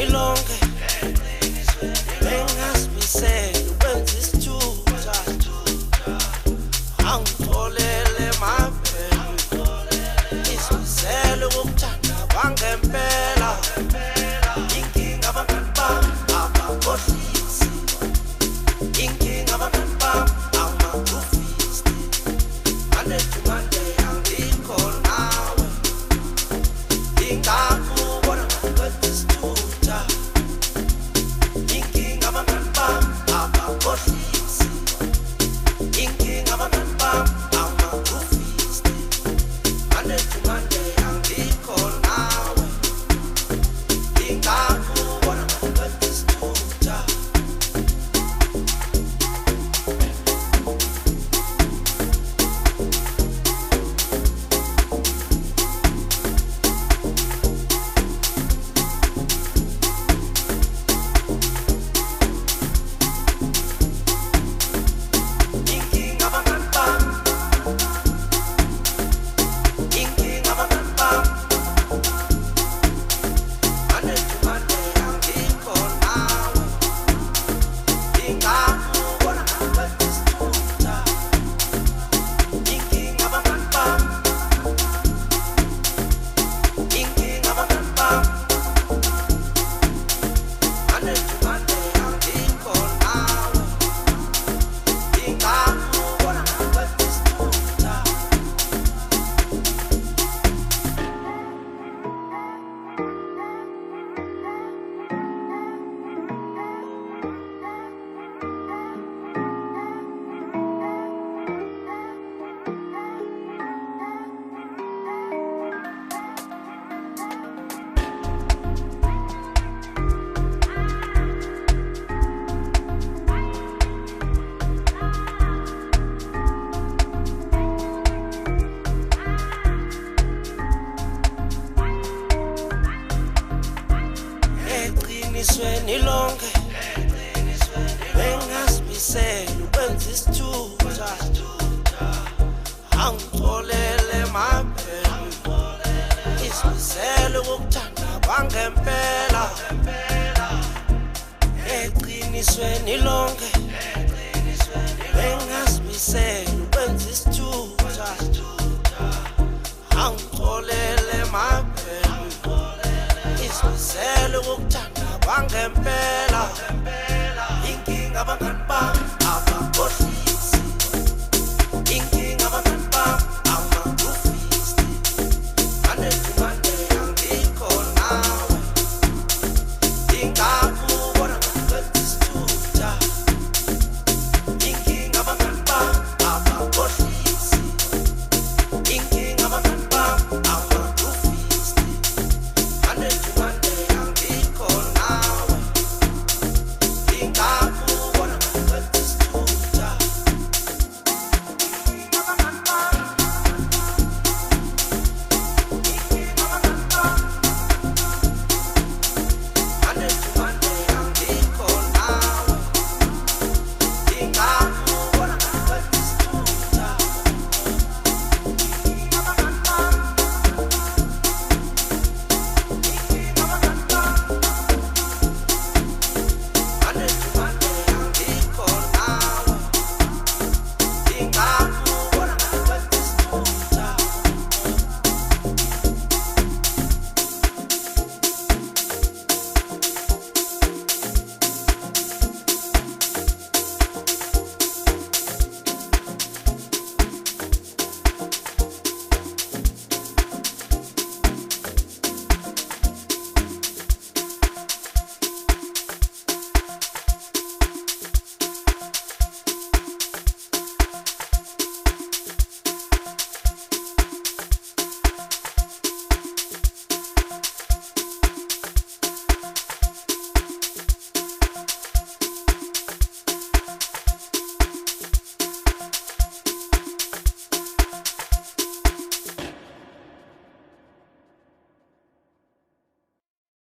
nilonke bengazimisele ukwenza isithutha angitholele maphela izimisele ukukuthanda kwangempela inkinga abangani bami abakhohlisi inkinga abangani bami awumakufisti Monday to Monday angikho nawe ingakubona ngathi isithutha inkinga abangani bami abakhohlisi inkinga abangani bami awumakufisti Monday to Monday angikho nawe ingakubona ngathi isithutha inkinga abangani bami inkinga abangani bami Monday to Monday angikho nawe ingakubona ngathi isithutha inkinga abangani bami inkinga abangani bami Monday to Monday angikho nawe ingakubona ngathi isithutha eqinisweni lonke bengazimisele ukwenza isithutha angitholele maphela izimisele ukukuthanda kwangempela eqinisweni lonke bengazimisele ukwenza isithutha angitholele maphela izimisele ukukuthanda kwangempela